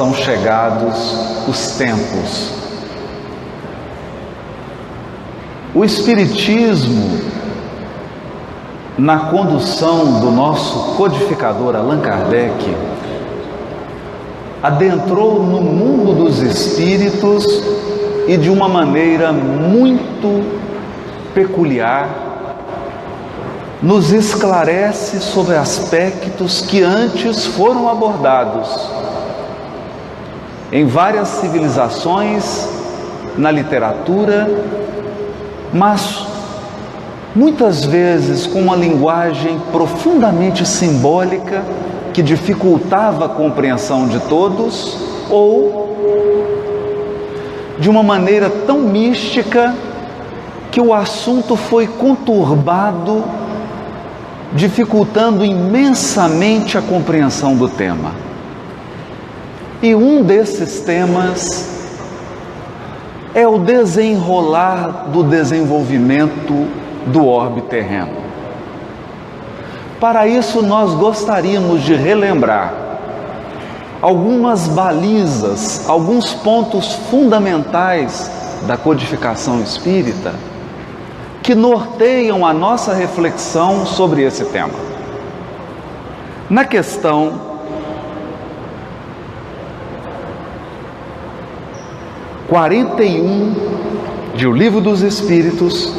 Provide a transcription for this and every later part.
são chegados os tempos. O Espiritismo, na condução do nosso codificador Allan Kardec, adentrou no mundo dos espíritos e de uma maneira muito peculiar nos esclarece sobre aspectos que antes foram abordados em várias civilizações, na literatura, mas muitas vezes com uma linguagem profundamente simbólica que dificultava a compreensão de todos, ou de uma maneira tão mística que o assunto foi conturbado, dificultando imensamente a compreensão do tema. E um desses temas é o desenrolar do desenvolvimento do orbe terreno. Para isso, nós gostaríamos de relembrar algumas balizas, alguns pontos fundamentais da codificação espírita que norteiam a nossa reflexão sobre esse tema. Na questão 41 de O Livro dos Espíritos,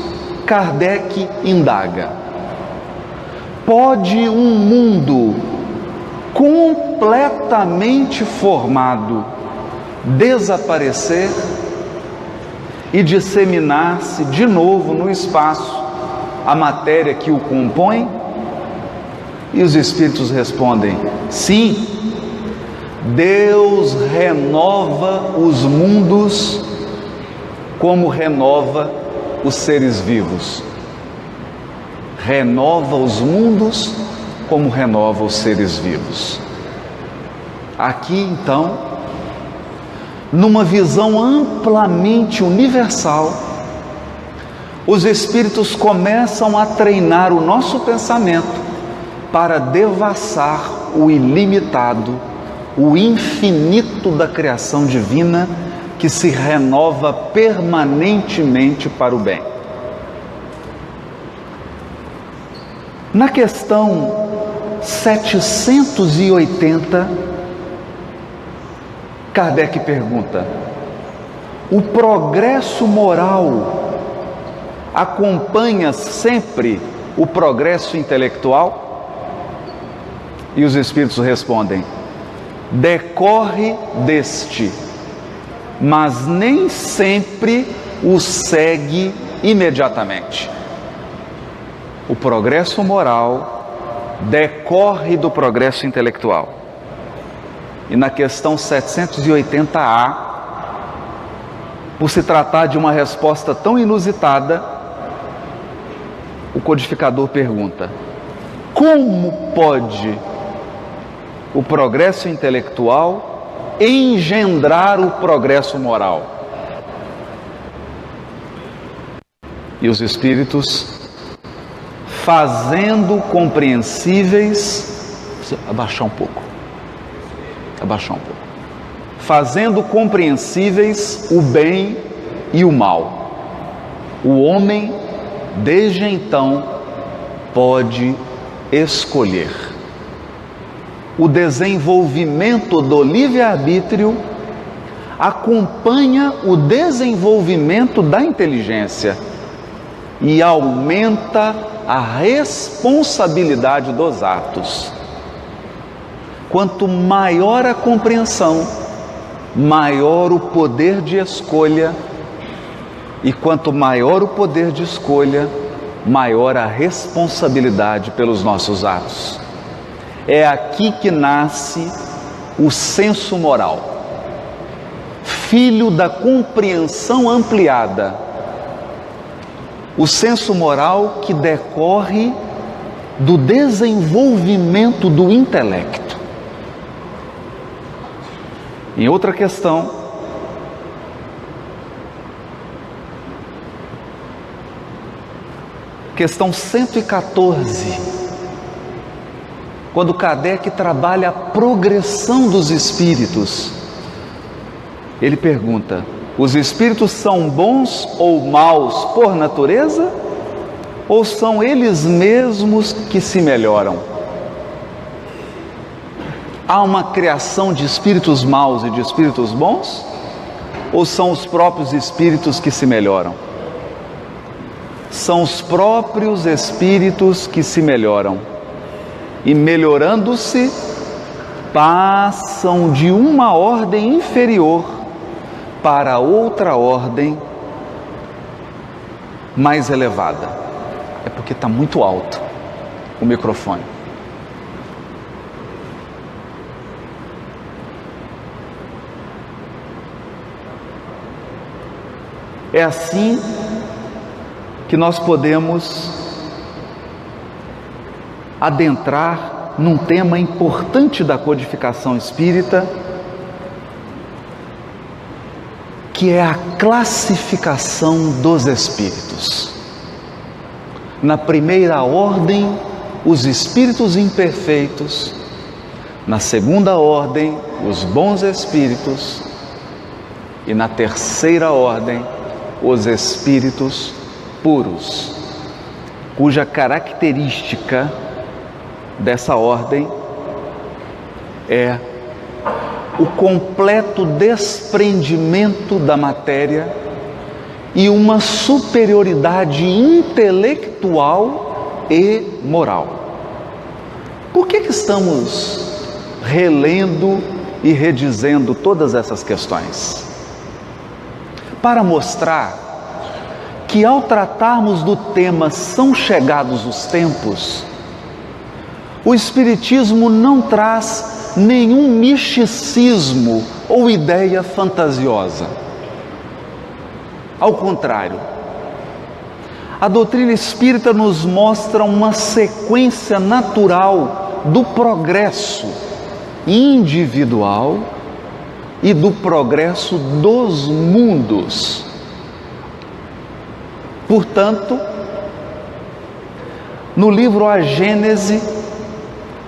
Kardec indaga: pode um mundo completamente formado desaparecer e disseminar-se de novo no espaço a matéria que o compõe? E os Espíritos respondem: sim. Deus renova os mundos como renova os seres vivos. Renova os mundos como renova os seres vivos. Aqui, então, numa visão amplamente universal, os Espíritos começam a treinar o nosso pensamento para devassar o ilimitado, o infinito da criação divina que se renova permanentemente para o bem. Na questão 780, Kardec pergunta: o progresso moral acompanha sempre o progresso intelectual? E os Espíritos respondem: decorre deste, mas nem sempre o segue imediatamente. O progresso moral decorre do progresso intelectual. E na questão 780A, por se tratar de uma resposta tão inusitada, o codificador pergunta: como pode o progresso intelectual engendrar o progresso moral? E os Espíritos, fazendo compreensíveis, abaixar um pouco, fazendo compreensíveis o bem e o mal, o homem desde então pode escolher. O desenvolvimento do livre-arbítrio acompanha o desenvolvimento da inteligência e aumenta a responsabilidade dos atos. Quanto maior a compreensão, maior o poder de escolha, e quanto maior o poder de escolha, maior a responsabilidade pelos nossos atos. É aqui que nasce o senso moral, filho da compreensão ampliada. O senso moral que decorre do desenvolvimento do intelecto. Em outra questão, questão 114, quando Kardec trabalha a progressão dos espíritos Ele pergunta: os espíritos são bons ou maus por natureza? Ou são eles mesmos que se melhoram? Há uma criação de espíritos maus e de espíritos bons? Ou são os próprios espíritos que se melhoram? São os próprios espíritos que se melhoram. E melhorando-se, passam de uma ordem inferior para outra ordem mais elevada. É porque está muito alto o microfone. É assim que nós podemos adentrar num tema importante da codificação espírita, que é a classificação dos espíritos. Na primeira ordem, os espíritos imperfeitos; na segunda ordem, os bons espíritos; e na terceira ordem, os espíritos puros, cuja característica dessa ordem é o completo desprendimento da matéria e uma superioridade intelectual e moral. Por que estamos relendo e redizendo todas essas questões? Para mostrar que, ao tratarmos do tema "São chegados os tempos", o Espiritismo não traz nenhum misticismo ou ideia fantasiosa. Ao contrário, a doutrina espírita nos mostra uma sequência natural do progresso individual e do progresso dos mundos. Portanto, no livro A Gênese,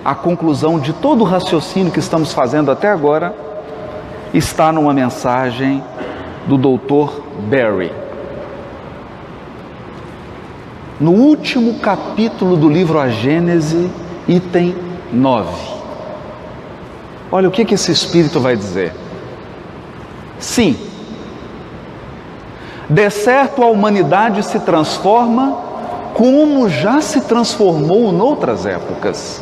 a conclusão de todo o raciocínio que estamos fazendo até agora está numa mensagem do Dr. Berry. No último capítulo do livro A Gênese, item 9. Olha o que esse espírito vai dizer. Sim, de certo a humanidade se transforma como já se transformou noutras épocas.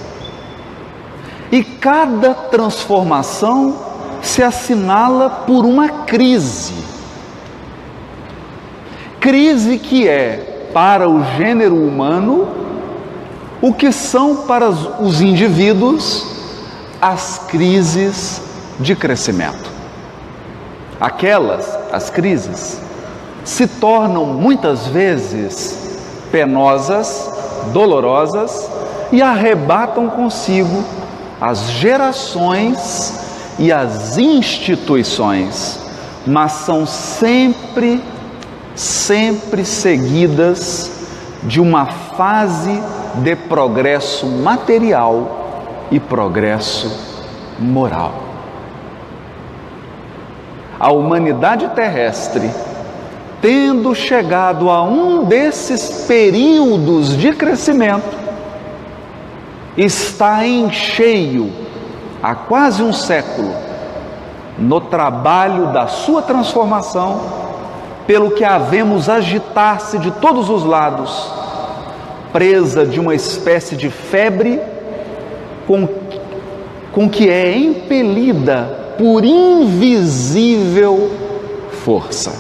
E cada transformação se assinala por uma crise. Crise que é, para o gênero humano, o que são para os indivíduos as crises de crescimento. As crises, se tornam muitas vezes penosas, dolorosas e arrebatam consigo as gerações e as instituições, mas são sempre seguidas de uma fase de progresso material e progresso moral. A humanidade terrestre, tendo chegado a um desses períodos de crescimento, está em cheio, há quase um século, no trabalho da sua transformação, pelo que a vemos agitar-se de todos os lados, presa de uma espécie de febre com que é impelida por invisível força.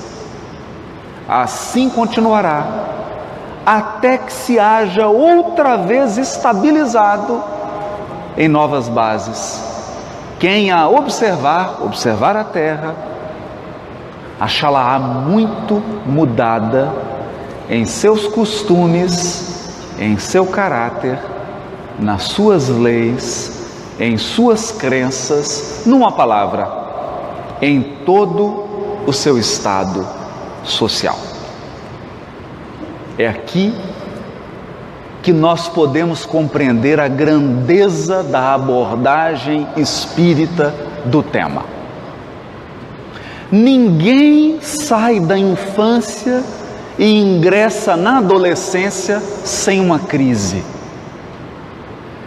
Assim continuará, até que se haja outra vez estabilizado em novas bases. Quem a observar a terra, achá-la muito mudada em seus costumes, em seu caráter, nas suas leis, em suas crenças, numa palavra, em todo o seu estado social. É aqui que nós podemos compreender a grandeza da abordagem espírita do tema. Ninguém sai da infância e ingressa na adolescência sem uma crise.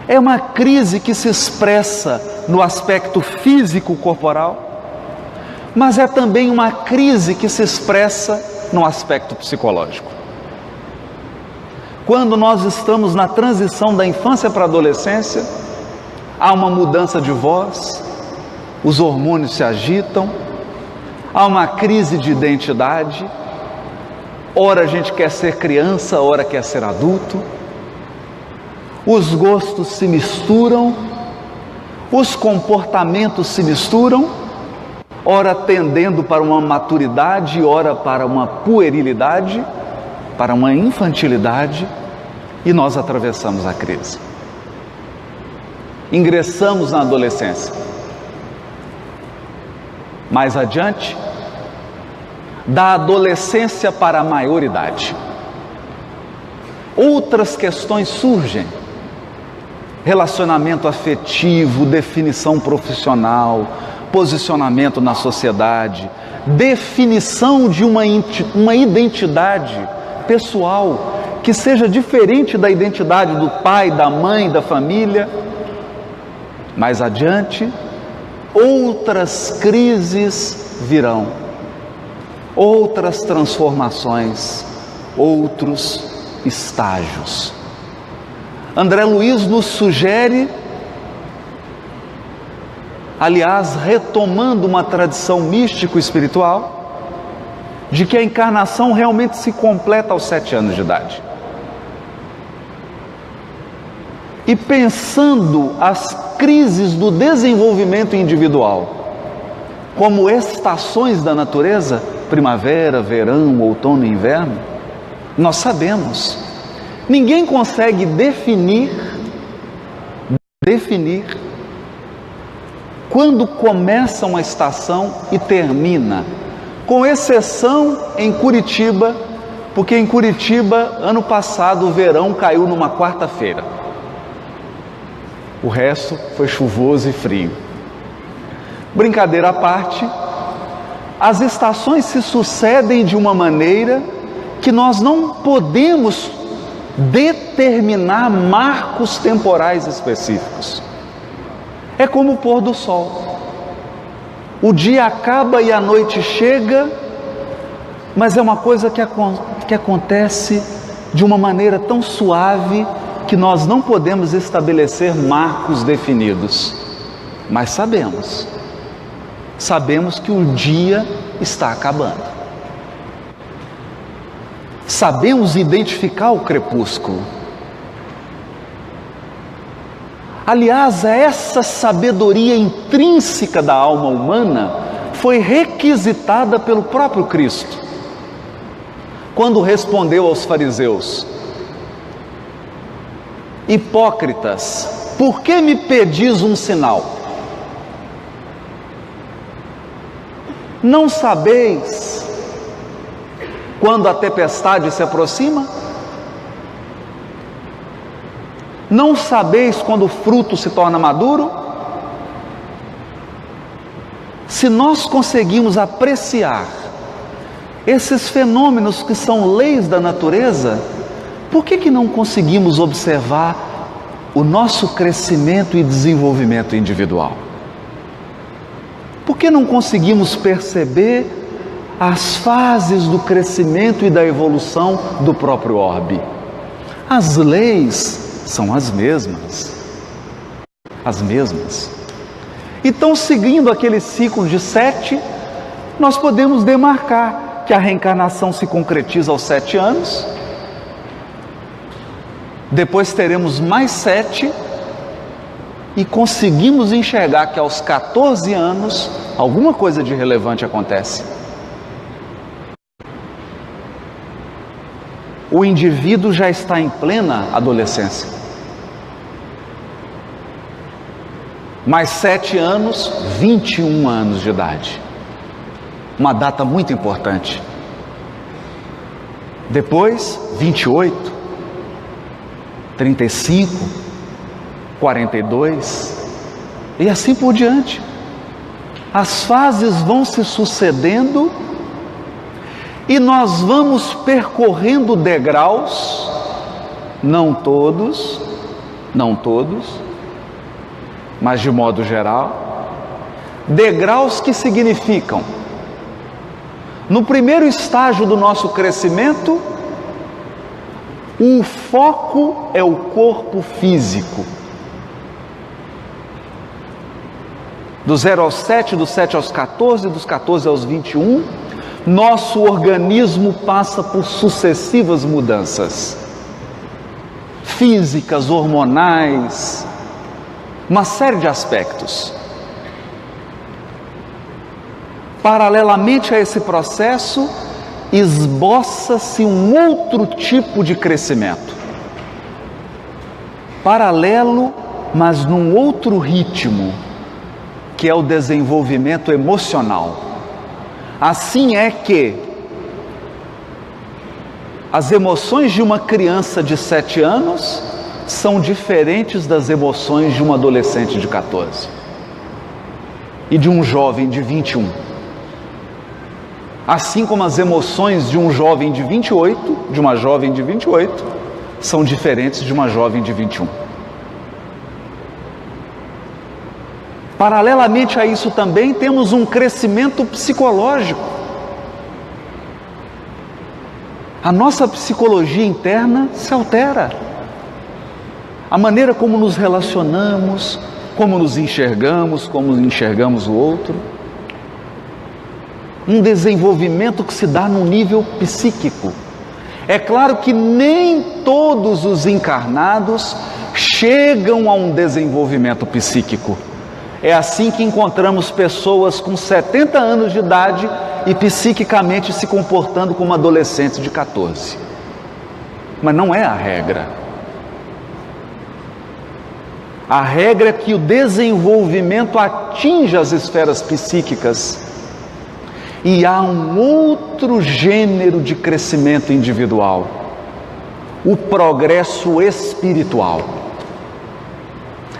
É uma crise que se expressa no aspecto físico corporal, mas é também uma crise que se expressa no aspecto psicológico. Quando nós estamos na transição da infância para a adolescência, há uma mudança de voz, os hormônios se agitam, há uma crise de identidade, ora a gente quer ser criança, ora quer ser adulto, os gostos se misturam, os comportamentos se misturam, ora tendendo para uma maturidade, ora para uma puerilidade, para uma infantilidade, e nós atravessamos a crise. Ingressamos na adolescência. Mais adiante, da adolescência para a maioridade, outras questões surgem: relacionamento afetivo, definição profissional, posicionamento na sociedade, definição de uma identidade pessoal que seja diferente da identidade do pai, da mãe, da família. Mais adiante, outras crises virão, outras transformações, outros estágios. André Luiz nos sugere, aliás, retomando uma tradição místico-espiritual, de que a encarnação realmente se completa aos 7 anos de idade. E pensando as crises do desenvolvimento individual como estações da natureza, primavera, verão, outono e inverno, nós sabemos, ninguém consegue definir quando começa uma estação e termina, com exceção em Curitiba, porque em Curitiba, ano passado, o verão caiu numa quarta-feira. O resto foi chuvoso e frio. Brincadeira à parte, as estações se sucedem de uma maneira que nós não podemos determinar marcos temporais específicos. É como o pôr do sol. O dia acaba e a noite chega, mas é uma coisa que acontece de uma maneira tão suave que nós não podemos estabelecer marcos definidos. Mas sabemos que o dia está acabando. Sabemos identificar o crepúsculo. Aliás, essa sabedoria intrínseca da alma humana foi requisitada pelo próprio Cristo, quando respondeu aos fariseus: hipócritas, por que me pedis um sinal? Não sabeis quando a tempestade se aproxima? Não sabeis quando o fruto se torna maduro? Se nós conseguimos apreciar esses fenômenos que são leis da natureza, por que não conseguimos observar o nosso crescimento e desenvolvimento individual? Por que não conseguimos perceber as fases do crescimento e da evolução do próprio orbe? As leis são as mesmas. Então, seguindo aquele ciclo de 7, nós podemos demarcar que a reencarnação se concretiza aos 7 anos, depois teremos mais 7, e conseguimos enxergar que aos 14 anos, alguma coisa de relevante acontece. O indivíduo já está em plena adolescência. Mais 7 anos, 21 anos de idade. Uma data muito importante. Depois, 28, 35, 42, e assim por diante. as fases vão se sucedendo e nós vamos percorrendo degraus, não todos, mas de modo geral, degraus que significam, no primeiro estágio do nosso crescimento, o foco é o corpo físico. Do 0 aos 7, do 7 aos 14, dos 14 aos 21, nosso organismo passa por sucessivas mudanças físicas, hormonais, uma série de aspectos. Paralelamente a esse processo, esboça-se um outro tipo de crescimento. Paralelo, mas num outro ritmo, que é o desenvolvimento emocional. Assim é que as emoções de uma criança de 7 anos são diferentes das emoções de um adolescente de 14 e de um jovem de 21. Assim como as emoções de um jovem de 28, de uma jovem de 28, são diferentes de uma jovem de 21. Paralelamente a isso também temos um crescimento psicológico. A nossa psicologia interna se altera. A maneira como nos relacionamos, como nos enxergamos, como enxergamos o outro. Um desenvolvimento que se dá no nível psíquico. É claro que nem todos os encarnados chegam a um desenvolvimento psíquico. É assim que encontramos pessoas com 70 anos de idade e psiquicamente se comportando como adolescentes de 14. Mas não é a regra. A regra é que o desenvolvimento atinge as esferas psíquicas e há um outro gênero de crescimento individual, o progresso espiritual.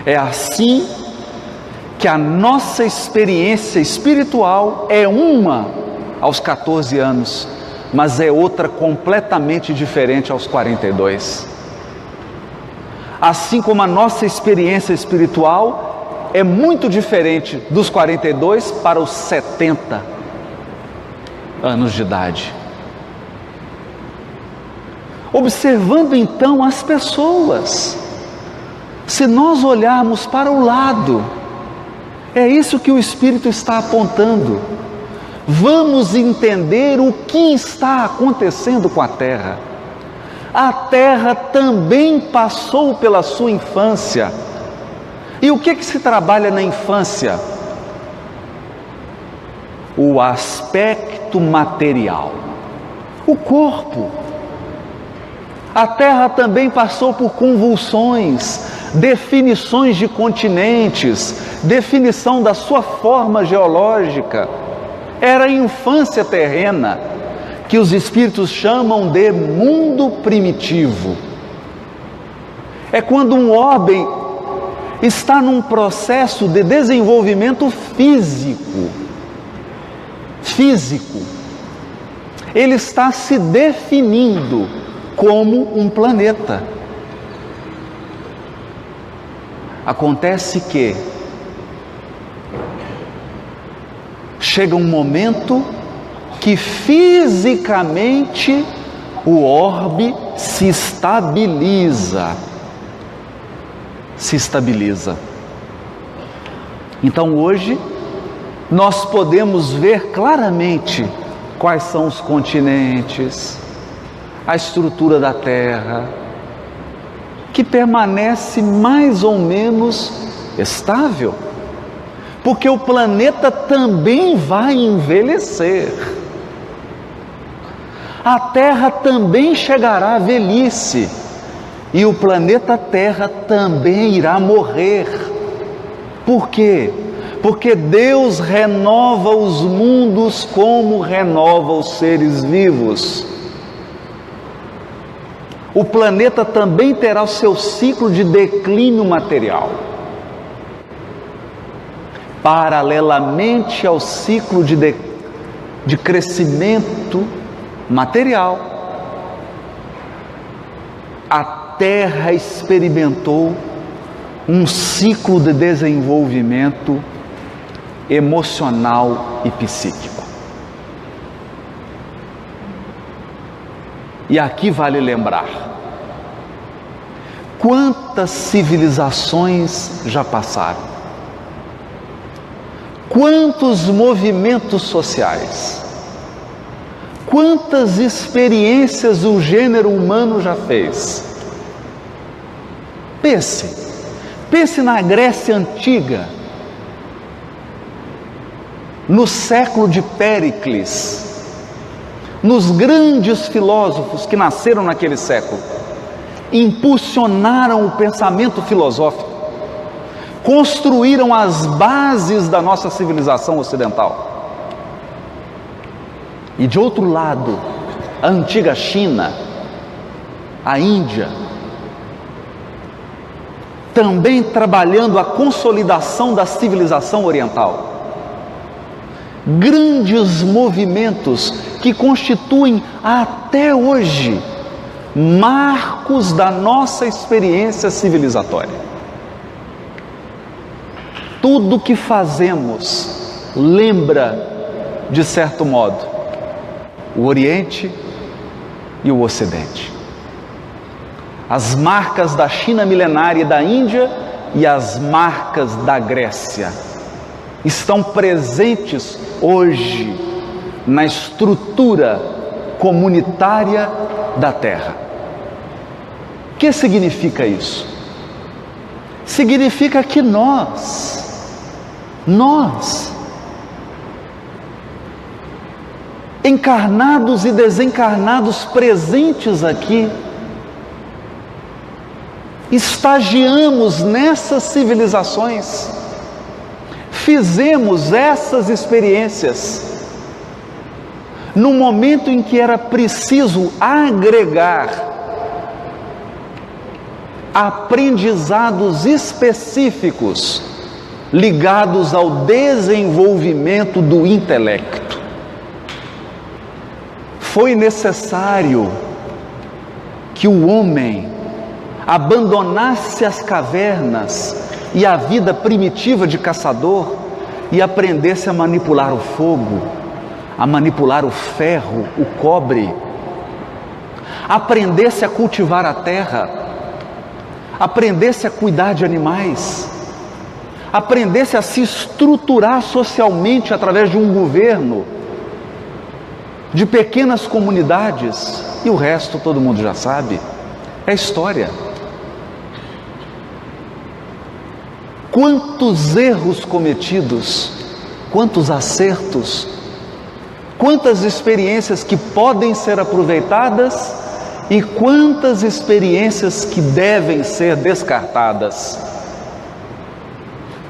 É assim que a nossa experiência espiritual é uma aos 14 anos, mas é outra completamente diferente aos 42. Assim como a nossa experiência espiritual é muito diferente dos 42 para os 70 anos de idade. Observando então as pessoas, se nós olharmos para o lado, é isso que o Espírito está apontando. Vamos entender o que está acontecendo com a Terra. A Terra também passou pela sua infância. E o que se trabalha na infância? O aspecto material, o corpo. A Terra também passou por convulsões, definições de continentes, definição da sua forma geológica. Era a infância terrena, que os espíritos chamam de mundo primitivo. É quando um homem está num processo de desenvolvimento físico. Ele está se definindo como um planeta. Acontece que chega um momento que fisicamente o orbe se estabiliza. Então hoje nós podemos ver claramente quais são os continentes, a estrutura da Terra, que permanece mais ou menos estável, porque o planeta também vai envelhecer. A Terra também chegará à velhice, e o planeta Terra também irá morrer. Por quê? Porque Deus renova os mundos como renova os seres vivos. O planeta também terá o seu ciclo de declínio material. paralelamente ao ciclo de crescimento material, a Terra experimentou um ciclo de desenvolvimento emocional e psíquico. E aqui vale lembrar: quantas civilizações já passaram? Quantos movimentos sociais? Quantas experiências o gênero humano já fez? Pense na Grécia Antiga, no século de Péricles, nos grandes filósofos que nasceram naquele século, impulsionaram o pensamento filosófico, construíram as bases da nossa civilização ocidental. E de outro lado, a antiga China, a Índia, também trabalhando a consolidação da civilização oriental. Grandes movimentos que constituem até hoje marcos da nossa experiência civilizatória. Tudo que fazemos lembra, de certo modo, o Oriente e o Ocidente. As marcas da China milenária e da Índia e as marcas da Grécia estão presentes hoje na estrutura comunitária da Terra. O que significa isso? Significa que nós, encarnados e desencarnados presentes aqui, estagiamos nessas civilizações, fizemos essas experiências, no momento em que era preciso agregar aprendizados específicos ligados ao desenvolvimento do intelecto. Foi necessário que o homem abandonasse as cavernas e a vida primitiva de caçador e aprendesse a manipular o fogo, a manipular o ferro, o cobre, aprendesse a cultivar a terra, aprendesse a cuidar de animais, aprendesse a se estruturar socialmente através de um governo, de pequenas comunidades, e o resto todo mundo já sabe, é história. Quantos erros cometidos, quantos acertos, quantas experiências que podem ser aproveitadas e quantas experiências que devem ser descartadas.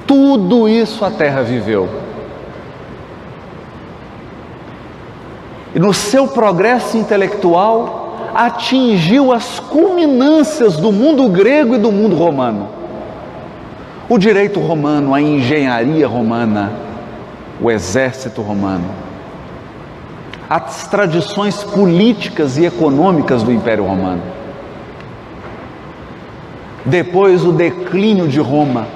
Tudo isso a Terra viveu. E no seu progresso intelectual atingiu as culminâncias do mundo grego e do mundo romano. O direito romano, a engenharia romana, o exército romano, as tradições políticas e econômicas do Império Romano. Depois o declínio de Roma,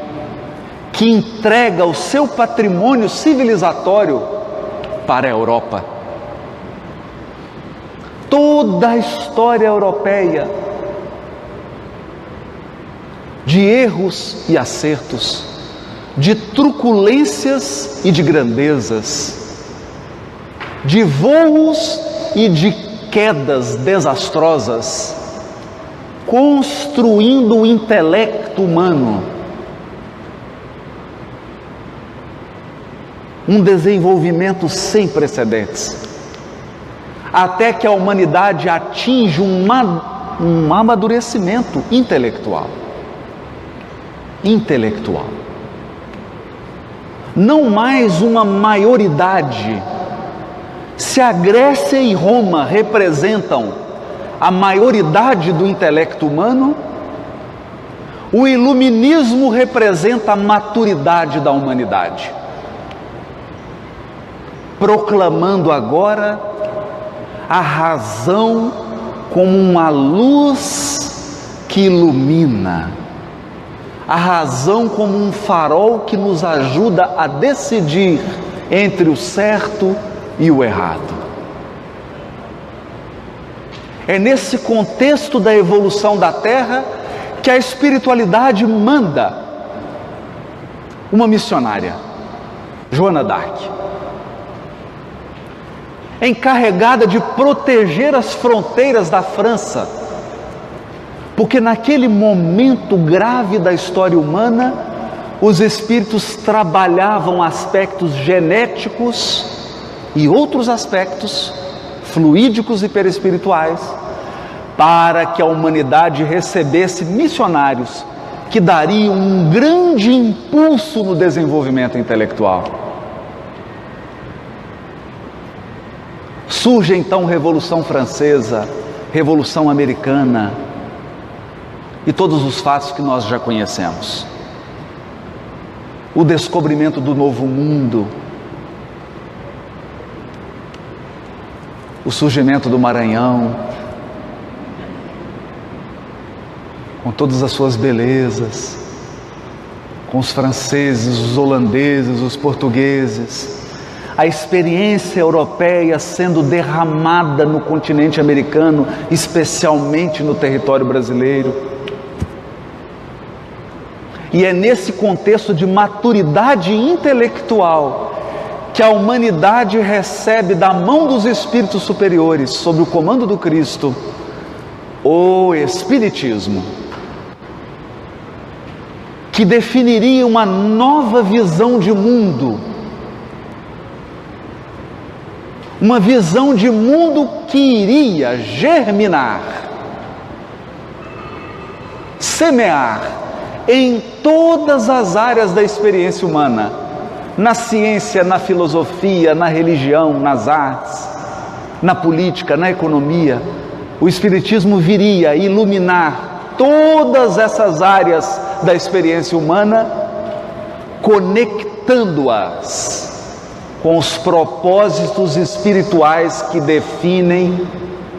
que entrega o seu patrimônio civilizatório para a Europa. Toda a história europeia, de erros e acertos, de truculências e de grandezas, de voos e de quedas desastrosas, construindo o intelecto humano, um desenvolvimento sem precedentes, até que a humanidade atinge um amadurecimento intelectual. Não mais uma maioridade. Se a Grécia e Roma representam a maioridade do intelecto humano, o iluminismo representa a maturidade da humanidade. proclamando agora a razão como uma luz que ilumina, a razão como um farol que nos ajuda a decidir entre o certo e o errado. É nesse contexto da evolução da Terra que a espiritualidade manda uma missionária, Joana d'Arc, encarregada de proteger as fronteiras da França, porque naquele momento grave da história humana, os espíritos trabalhavam aspectos genéticos e outros aspectos fluídicos e perispirituais, para que a humanidade recebesse missionários que dariam um grande impulso no desenvolvimento intelectual. Surge então Revolução Francesa, Revolução Americana e todos os fatos que nós já conhecemos. O descobrimento do novo mundo, o surgimento do Maranhão, com todas as suas belezas, com os franceses, os holandeses, os portugueses, a experiência europeia sendo derramada no continente americano, especialmente no território brasileiro. E é nesse contexto de maturidade intelectual que a humanidade recebe da mão dos espíritos superiores, sob o comando do Cristo, o Espiritismo, que definiria uma nova visão de mundo, uma visão de mundo que iria germinar, semear em todas as áreas da experiência humana, na ciência, na filosofia, na religião, nas artes, na política, na economia. O Espiritismo viria iluminar todas essas áreas da experiência humana, conectando-as com os propósitos espirituais que definem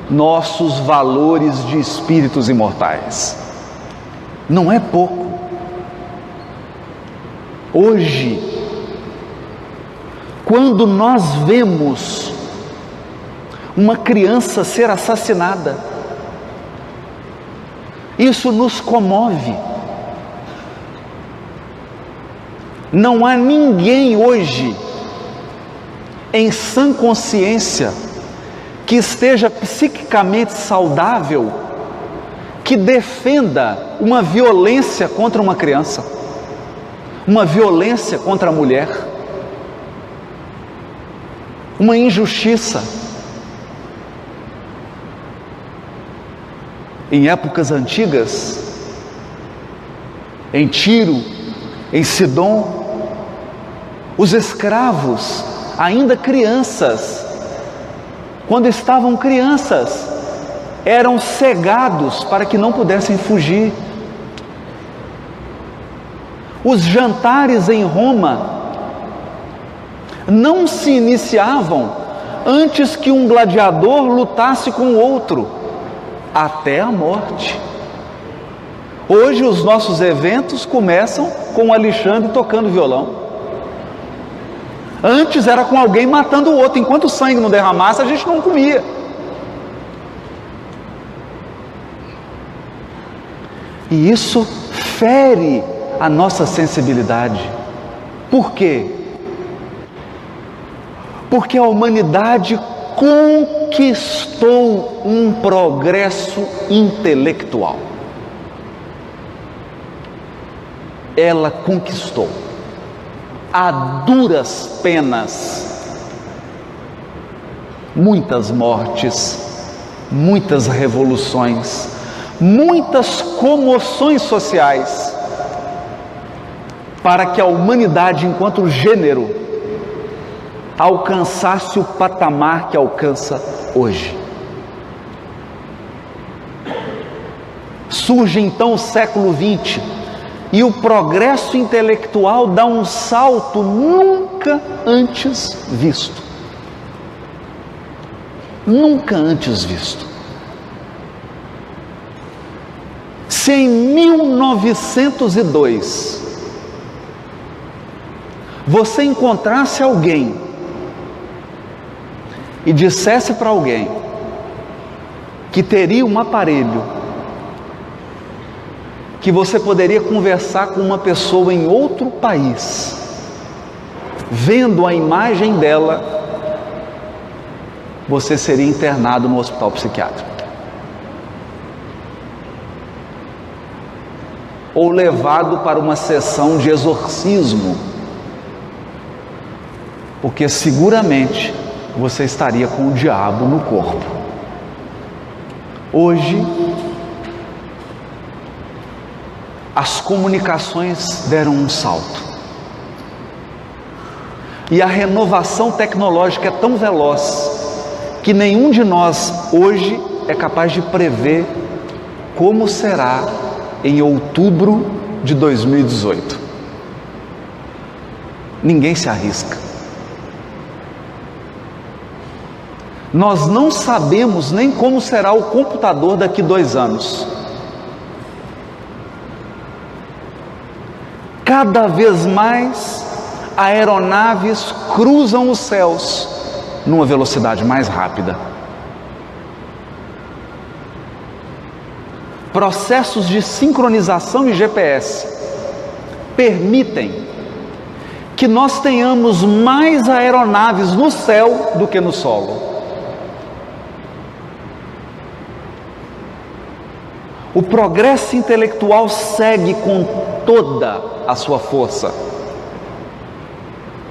nossos valores de espíritos imortais. Não é pouco. Hoje, quando nós vemos uma criança ser assassinada, isso nos comove. Não há ninguém hoje em sã consciência que esteja psiquicamente saudável que defenda uma violência contra uma criança, uma violência contra a mulher, uma injustiça. Em épocas antigas, em Tiro, em Sidom, os escravos, ainda crianças, quando estavam crianças, eram cegados para que não pudessem fugir. Os jantares em Roma não se iniciavam antes que um gladiador lutasse com o outro, até a morte. Hoje os nossos eventos começam com o Alexandre tocando violão. Antes era com alguém matando o outro. Enquanto o sangue não derramasse, a gente não comia. E isso fere a nossa sensibilidade. Por quê? Porque a humanidade conquistou um progresso intelectual. Ela conquistou, a duras penas, muitas mortes, muitas revoluções, muitas comoções sociais, para que a humanidade, enquanto gênero, alcançasse o patamar que alcança hoje. Surge então o século XX e o progresso intelectual dá um salto nunca antes visto. nunca antes visto. Se em 1902 você encontrasse alguém e dissesse para alguém que teria um aparelho que você poderia conversar com uma pessoa em outro país, vendo a imagem dela, você seria internado no hospital psiquiátrico. Ou levado para uma sessão de exorcismo, porque seguramente você estaria com o diabo no corpo. Hoje, as comunicações deram um salto. E a renovação tecnológica é tão veloz que nenhum de nós hoje é capaz de prever como será em outubro de 2018. Ninguém se arrisca. Nós não sabemos nem como será o computador daqui 2 anos. Cada vez mais aeronaves cruzam os céus numa velocidade mais rápida. Processos de sincronização e GPS permitem que nós tenhamos mais aeronaves no céu do que no solo. O progresso intelectual segue com toda a sua força,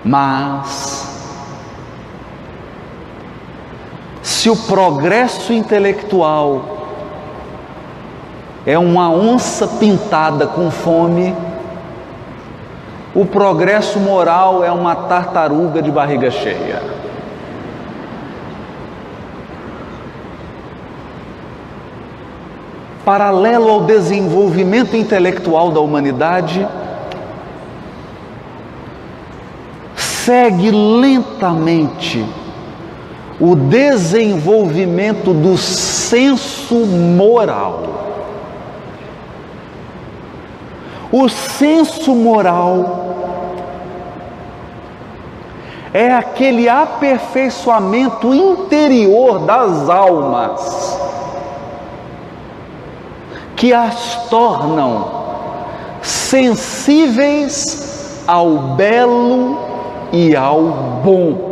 mas se o progresso intelectual é uma onça pintada com fome, o progresso moral é uma tartaruga de barriga cheia. Paralelo ao desenvolvimento intelectual da humanidade, segue lentamente o desenvolvimento do senso moral. O senso moral é aquele aperfeiçoamento interior das almas que as tornam sensíveis ao belo e ao bom.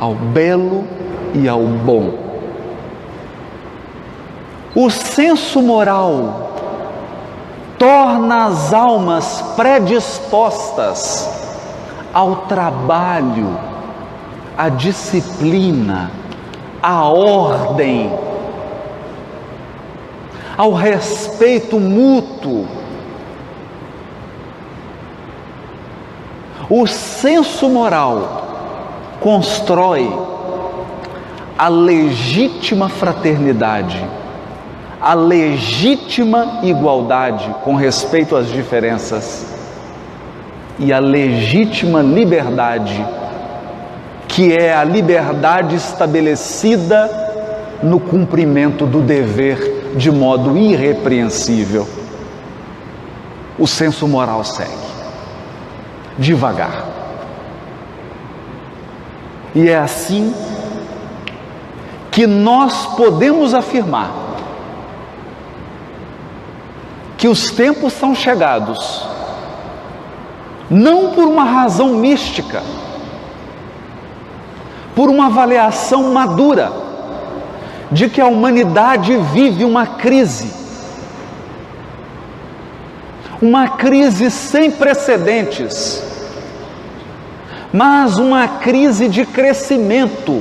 Ao belo e ao bom. O senso moral torna as almas predispostas ao trabalho, à disciplina, à ordem, ao respeito mútuo. O senso moral constrói a legítima fraternidade, a legítima igualdade com respeito às diferenças e a legítima liberdade, que é a liberdade estabelecida no cumprimento do dever de modo irrepreensível. O senso moral segue devagar. E é assim que nós podemos afirmar que os tempos são chegados, não por uma razão mística, por uma avaliação madura de que a humanidade vive uma crise sem precedentes, mas uma crise de crescimento,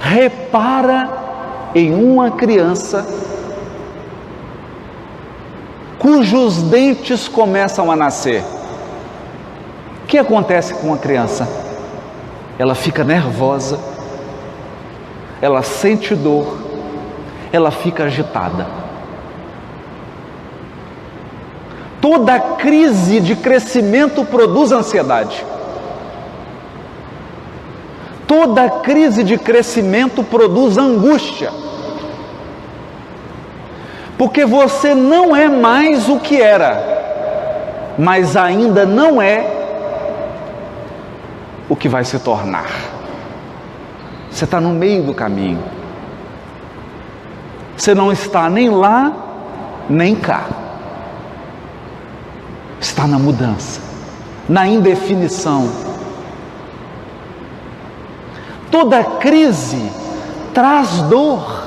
Repara em uma criança cujos dentes começam a nascer. O que acontece com a criança? Ela fica nervosa, ela sente dor, ela fica agitada. Toda crise de crescimento produz ansiedade. Toda crise de crescimento produz angústia. Porque você não é mais o que era, mas ainda não é o que vai se tornar. Você está no meio do caminho. Você não está nem lá, nem cá. Está na mudança, na indefinição. Toda crise traz dor.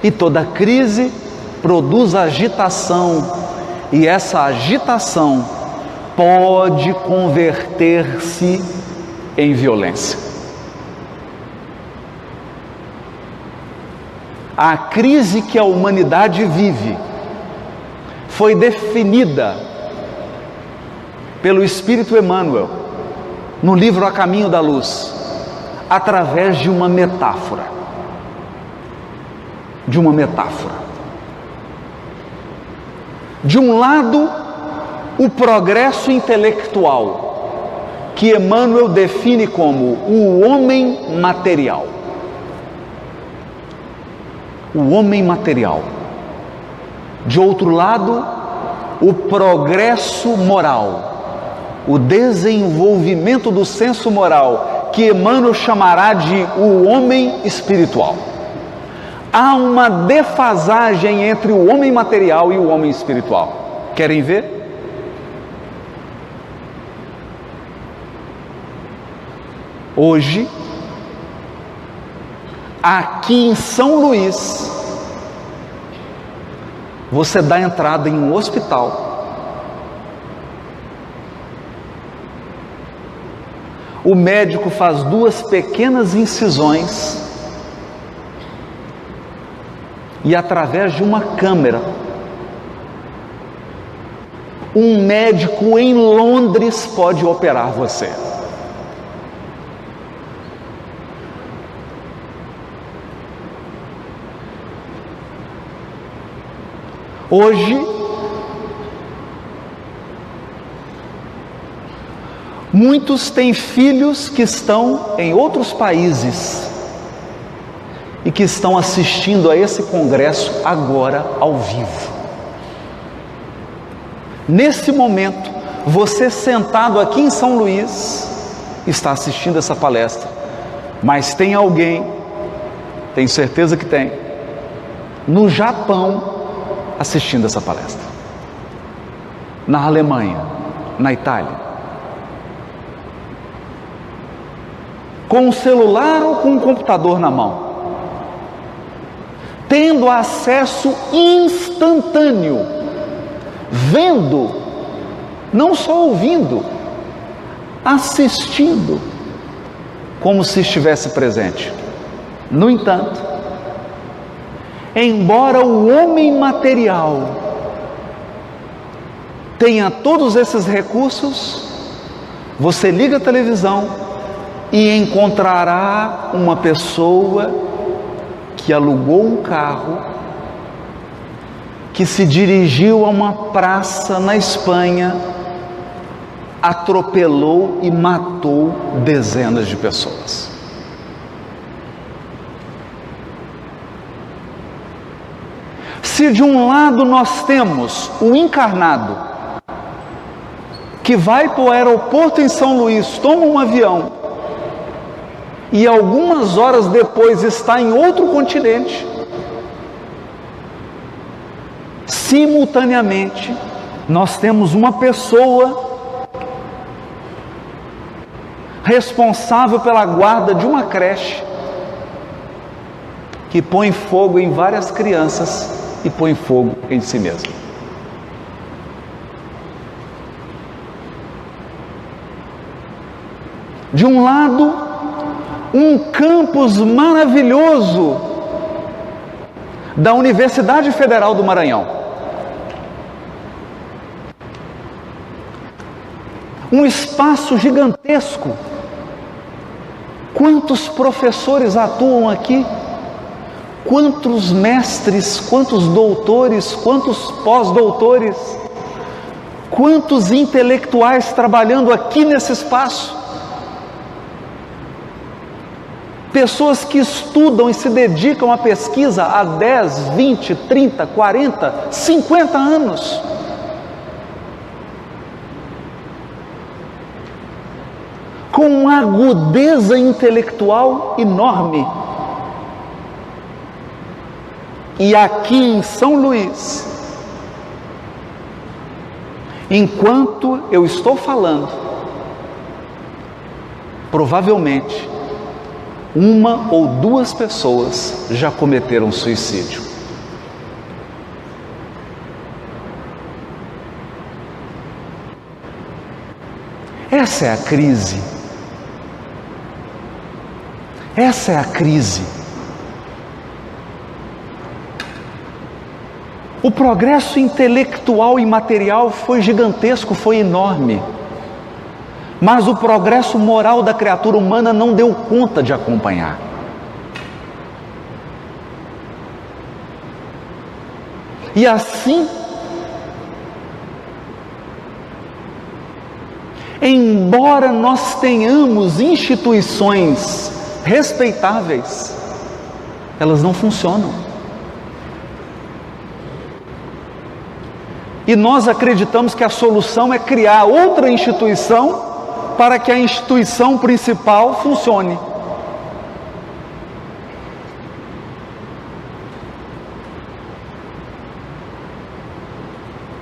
E toda crise produz agitação. E essa agitação pode converter-se em violência. A crise que a humanidade vive foi definida pelo Espírito Emmanuel no livro A Caminho da Luz, através de uma metáfora. De uma metáfora. De um lado, o progresso intelectual, que Emmanuel define como o homem material. O homem material. De outro lado, o progresso moral, o desenvolvimento do senso moral, que Emmanuel chamará de o homem espiritual. Há uma defasagem entre o homem material e o homem espiritual. Querem ver? Hoje, aqui em São Luís, você dá entrada em um hospital. O médico faz 2 pequenas incisões e, através de uma câmera, um médico em Londres pode operar você. Hoje, muitos têm filhos que estão em outros países e que estão assistindo a esse congresso agora ao vivo. Nesse momento, você sentado aqui em São Luís está assistindo essa palestra, mas tem alguém, tenho certeza que tem, no Japão assistindo essa palestra, na Alemanha, na Itália, com um celular ou com um computador na mão, tendo acesso instantâneo, vendo, não só ouvindo, assistindo, como se estivesse presente. No entanto, embora o homem material tenha todos esses recursos, você liga a televisão e encontrará uma pessoa que alugou um carro, que se dirigiu a uma praça na Espanha, atropelou e matou dezenas de pessoas. Se de um lado nós temos o encarnado, que vai para o aeroporto em São Luís, toma um avião, e algumas horas depois está em outro continente, simultaneamente, nós temos uma pessoa responsável pela guarda de uma creche, que põe fogo em várias crianças e põe fogo em si mesmo. De um lado, um campus maravilhoso da Universidade Federal do Maranhão. Um espaço Quantos mestres, quantos doutores, quantos pós-doutores, quantos intelectuais trabalhando aqui nesse espaço? Pessoas que estudam e se dedicam à pesquisa há 10, 20, 30, 40, 50 anos. Com uma agudeza intelectual enorme. E aqui em São Luís, enquanto eu estou falando, provavelmente uma ou duas pessoas já cometeram suicídio. Essa é a crise. Essa é a crise. O progresso intelectual e material foi gigantesco, foi enorme. Mas o progresso moral da criatura humana não deu conta de acompanhar. E assim, embora nós tenhamos instituições respeitáveis, elas não funcionam. E nós acreditamos que a solução é criar outra instituição para que a instituição principal funcione.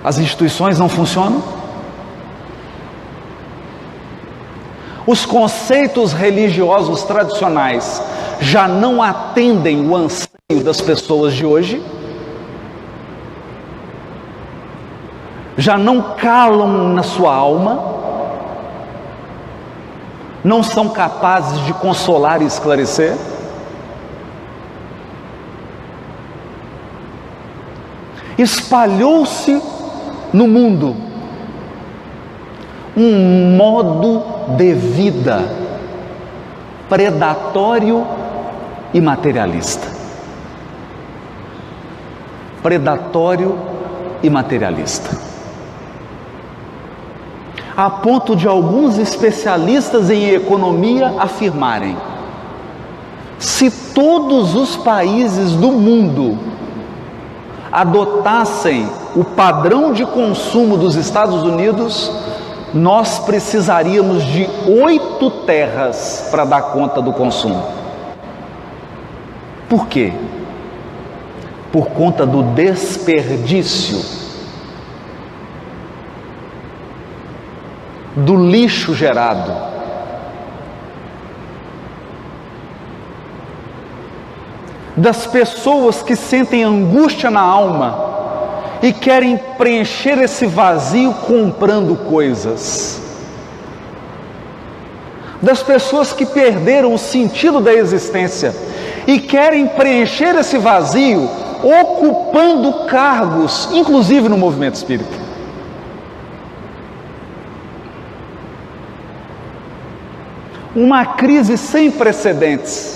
As instituições não funcionam? Os conceitos religiosos tradicionais já não atendem o anseio das pessoas de hoje? Já não calam na sua alma? Não são capazes de consolar e esclarecer? Espalhou-se no mundo um modo de vida predatório e materialista. Predatório e materialista. A ponto de alguns especialistas em economia afirmarem: se todos os países do mundo adotassem o padrão de consumo dos Estados Unidos, nós precisaríamos de 8 terras para dar conta do consumo. Por quê? Por conta do desperdício, do lixo gerado. Das pessoas que sentem angústia na alma e querem preencher esse vazio comprando coisas. Das pessoas que perderam o sentido da existência e querem preencher esse vazio ocupando cargos, inclusive no movimento espírita. Uma crise sem precedentes.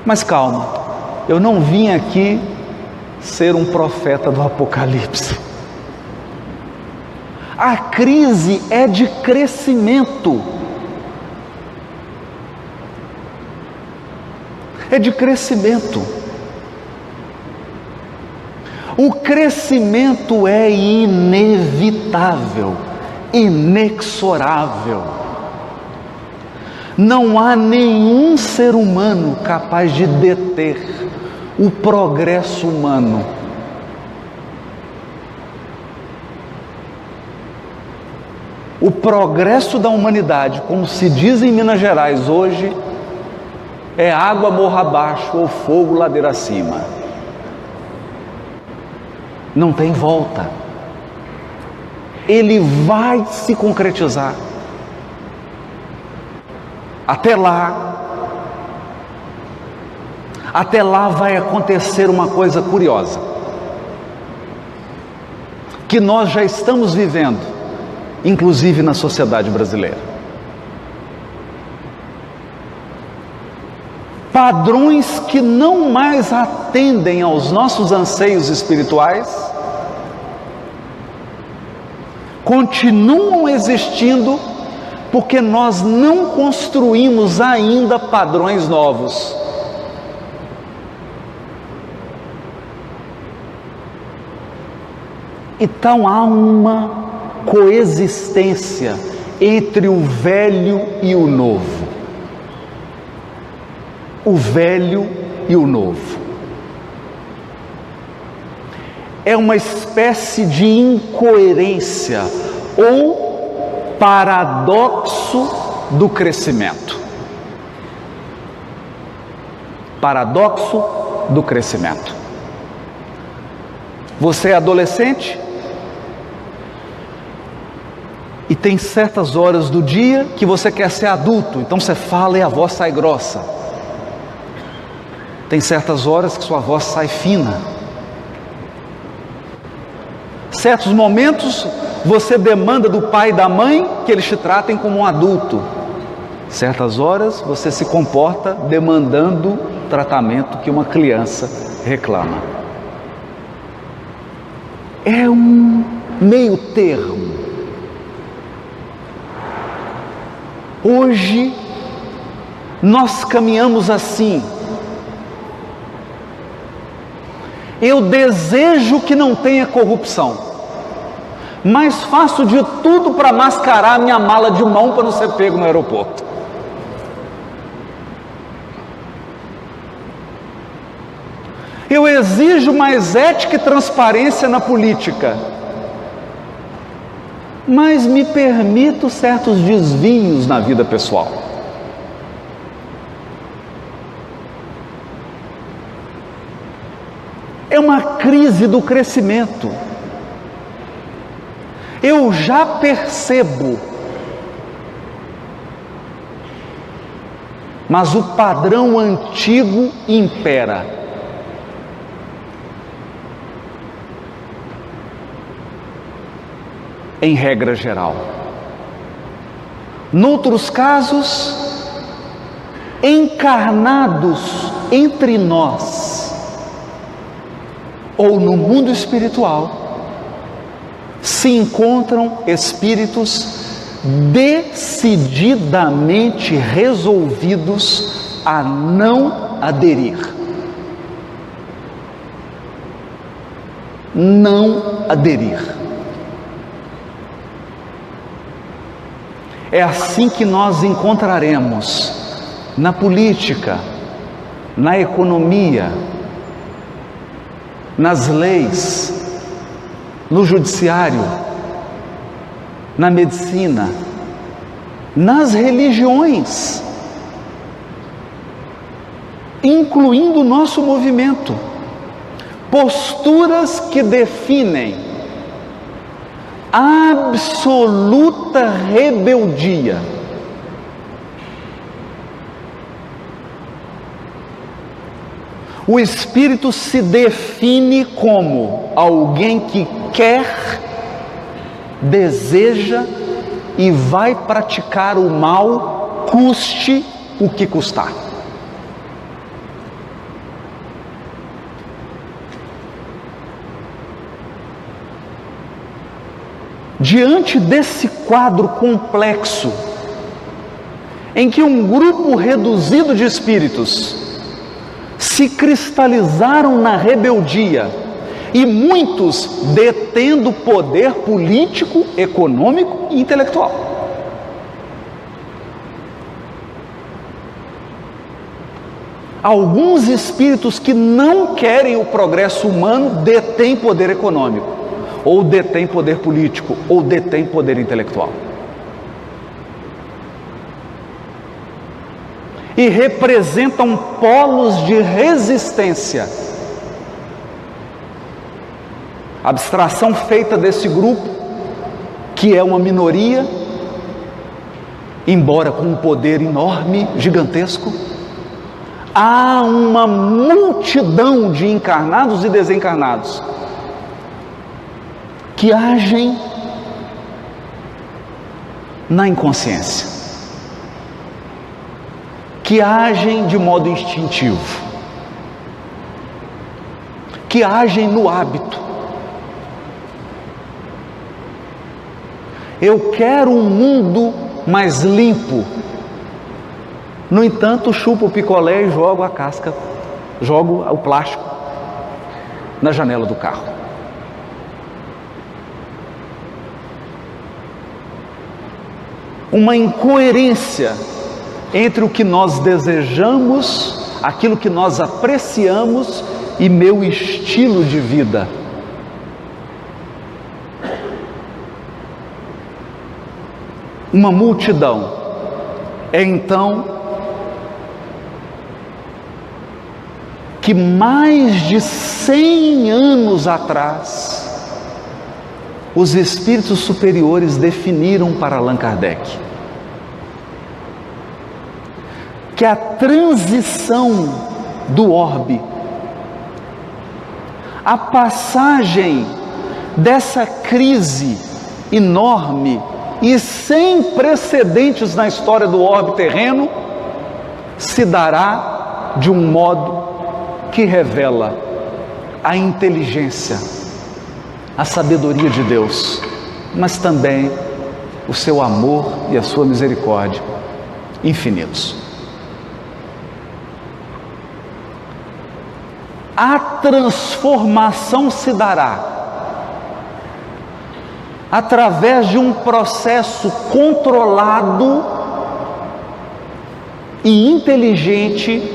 Mas calma, eu não vim aqui ser um profeta do Apocalipse. A crise é de crescimento. É de crescimento. O crescimento é inevitável, inexorável. Não há nenhum ser humano capaz de deter o progresso humano. O progresso da humanidade, como se diz em Minas Gerais hoje, é água morro abaixo ou fogo ladeira acima. Não tem volta. Ele vai se concretizar. Até lá vai acontecer uma coisa curiosa, que nós já estamos vivendo, inclusive na sociedade brasileira. padrões que não mais atendem aos nossos anseios espirituais continuam existindo porque nós não construímos ainda padrões novos. Então há uma coexistência entre o velho e o novo. O velho e o novo. É uma espécie de incoerência ou paradoxo do crescimento. Paradoxo do crescimento. Você é adolescente e tem certas horas do dia que você quer ser adulto, então você fala e a voz sai grossa. Tem certas horas que sua voz sai fina. Certos momentos você demanda do pai e da mãe que eles te tratem como um adulto. Certas horas você se comporta demandando o tratamento que uma criança reclama. É um meio termo. Hoje nós caminhamos assim. Eu desejo que não tenha corrupção, mas faço de tudo para mascarar a minha mala de mão para não ser pego no aeroporto. Eu exijo mais ética e transparência na política, mas me permito certos desvios na vida pessoal. É uma crise do crescimento. Eu já percebo, mas o padrão antigo impera. Em regra geral. Noutros casos, encarnados entre nós, ou no mundo espiritual, se encontram espíritos decididamente resolvidos a não aderir. Não aderir. É assim que nós encontraremos na política, na economia, nas leis, no judiciário, na medicina, nas religiões, incluindo o nosso movimento, posturas que definem absoluta rebeldia. O espírito se define como alguém que quer, deseja e vai praticar o mal, custe o que custar. Diante desse quadro complexo, em que um grupo reduzido de espíritos se cristalizaram na rebeldia e muitos detendo poder político, econômico e intelectual. Alguns espíritos que não querem o progresso humano detêm poder econômico, ou detêm poder político, ou detêm poder intelectual. E representam polos de resistência. A abstração feita desse grupo, que é uma minoria, embora com um poder enorme, gigantesco, há uma multidão de encarnados e desencarnados que agem na inconsciência, que agem de modo instintivo, que agem no hábito. Eu quero um mundo mais limpo. No entanto, chupo o picolé e jogo a casca, jogo o plástico na janela do carro. Uma incoerência entre o que nós desejamos, aquilo que nós apreciamos e meu estilo de vida. Uma multidão é então que mais de 100 anos atrás os espíritos superiores definiram para Allan Kardec que a transição do orbe, a passagem dessa crise enorme e sem precedentes na história do orbe terreno, se dará de um modo que revela a inteligência, a sabedoria de Deus, mas também o seu amor e a sua misericórdia infinitos. A transformação se dará através de um processo controlado e inteligente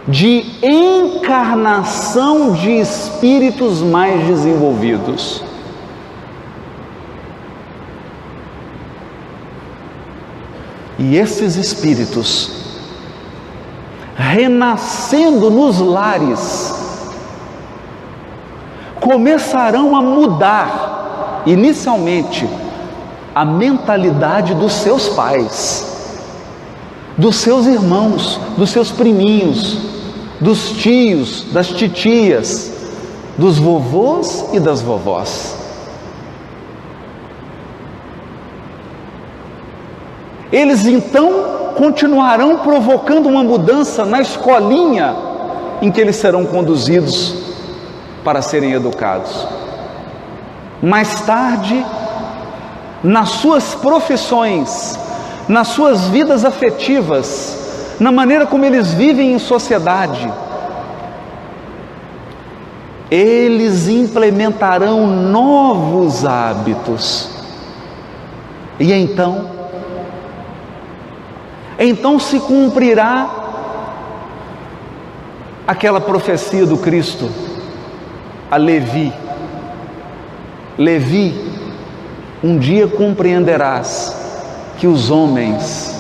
de encarnação de espíritos mais desenvolvidos. E esses espíritos, renascendo nos lares, começarão a mudar, inicialmente, a mentalidade dos seus pais, dos seus irmãos, dos seus priminhos, dos tios, das titias, dos vovôs e das vovós. Eles então continuarão provocando uma mudança na escolinha em que eles serão conduzidos para serem educados. Mais tarde, nas suas profissões, nas suas vidas afetivas, na maneira como eles vivem em sociedade, eles implementarão novos hábitos. E então se cumprirá aquela profecia do Cristo a Levi: Levi, um dia compreenderás que os homens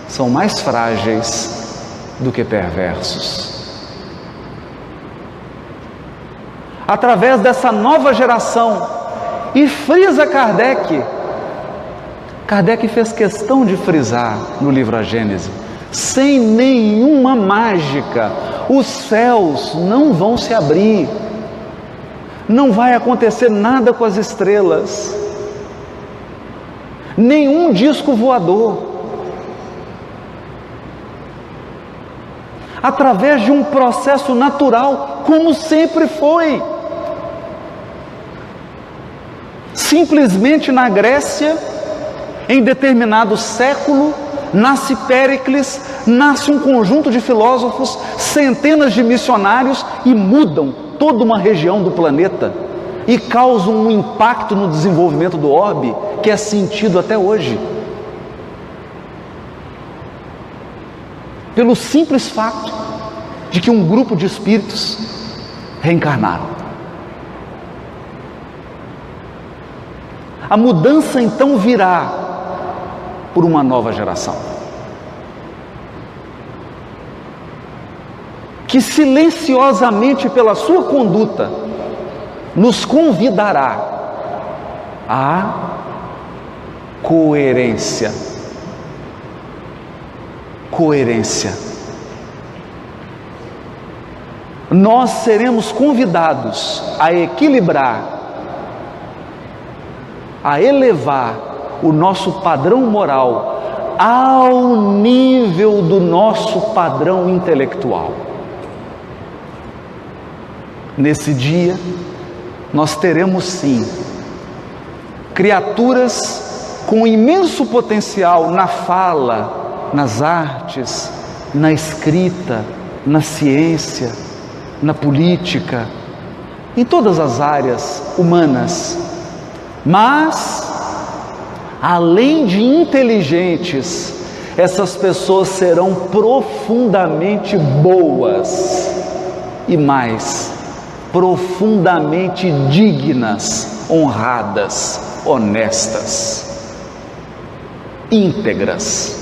são mais frágeis do que perversos. Através dessa nova geração, e frisa Kardec fez questão de frisar no livro A Gênese, sem nenhuma mágica, os céus não vão se abrir, não vai acontecer nada com as estrelas, nenhum disco voador. Através de um processo natural, como sempre foi. Simplesmente na Grécia, em determinado século, nasce Péricles, nasce um conjunto de filósofos, centenas de missionários e mudam toda uma região do planeta e causam um impacto no desenvolvimento do orbe que é sentido até hoje. Pelo simples fato de que um grupo de espíritos reencarnaram. A mudança então virá por uma nova geração, que silenciosamente pela sua conduta nos convidará à coerência. Nós seremos convidados a equilibrar, a elevar o nosso padrão moral ao nível do nosso padrão intelectual. Nesse dia, nós teremos sim criaturas com imenso potencial na fala, nas artes, na escrita, na ciência, na política, em todas as áreas humanas. Mas, além de inteligentes, essas pessoas serão profundamente boas e mais, profundamente dignas, honradas, honestas, íntegras.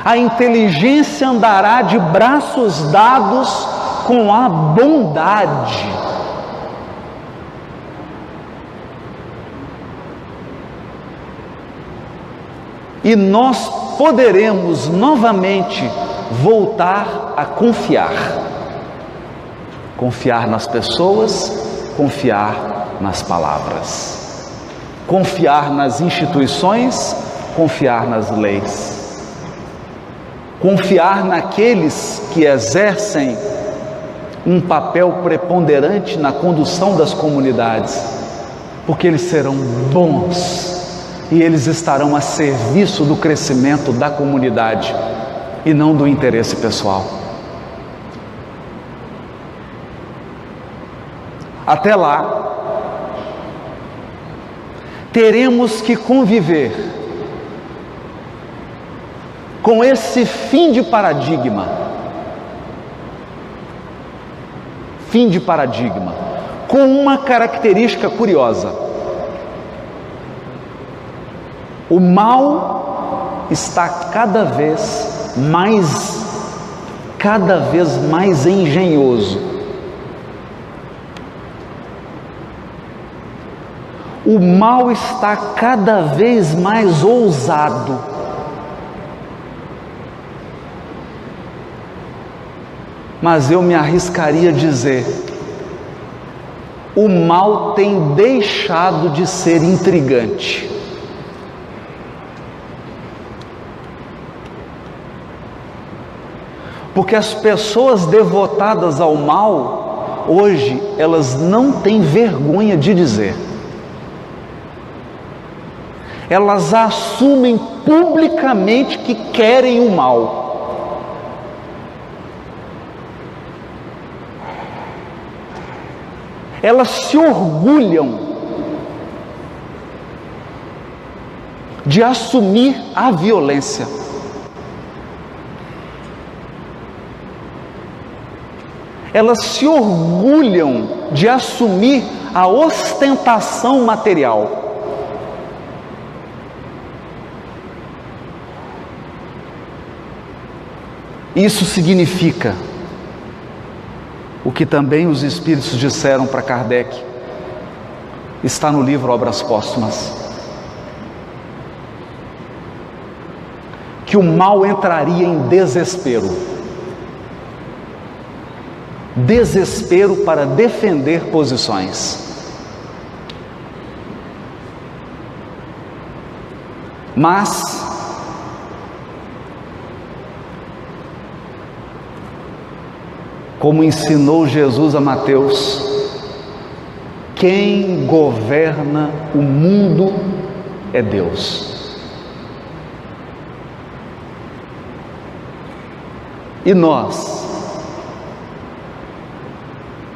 A inteligência andará de braços dados com a bondade. E nós poderemos novamente voltar a confiar. Confiar nas pessoas, confiar nas palavras. Confiar nas instituições, confiar nas leis. Confiar naqueles que exercem um papel preponderante na condução das comunidades, porque eles serão bons e eles estarão a serviço do crescimento da comunidade e não do interesse pessoal. Até lá, teremos que conviver com esse fim de paradigma. Fim de paradigma, com uma característica curiosa. O mal está cada vez mais engenhoso. O mal está cada vez mais ousado. Mas eu me arriscaria a dizer, o mal tem deixado de ser intrigante. Porque as pessoas devotadas ao mal, hoje, elas não têm vergonha de dizer. Elas assumem publicamente que querem o mal. Elas se orgulham de assumir a violência. Elas se orgulham de assumir a ostentação material. Isso significa o que também os Espíritos disseram para Kardec, está no livro Obras Póstumas, que o mal entraria em desespero. Desespero para defender posições. Mas como ensinou Jesus a Mateus, quem governa o mundo é Deus. E nós,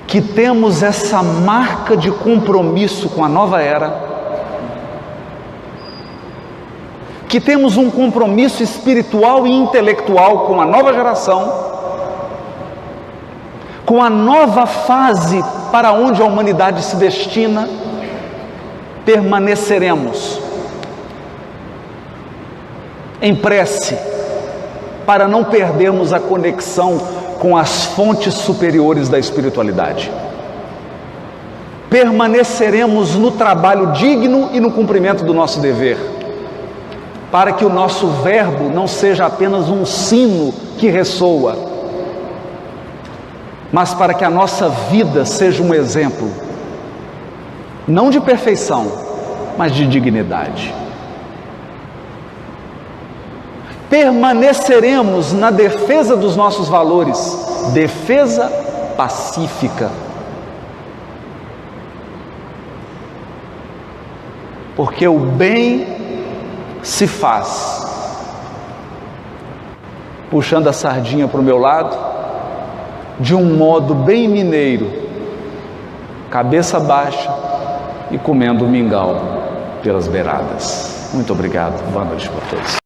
que temos essa marca de compromisso com a nova era, que temos um compromisso espiritual e intelectual com a nova geração, com a nova fase para onde a humanidade se destina, permaneceremos em prece para não perdermos a conexão com as fontes superiores da espiritualidade. Permaneceremos no trabalho digno e no cumprimento do nosso dever, para que o nosso verbo não seja apenas um sino que ressoa, mas para que a nossa vida seja um exemplo, não de perfeição, mas de dignidade. permaneceremos na defesa dos nossos valores, defesa pacífica. Porque o bem se faz puxando a sardinha para o meu lado, de um modo bem mineiro, cabeça baixa e comendo mingau pelas beiradas. Muito obrigado. Boa noite para todos.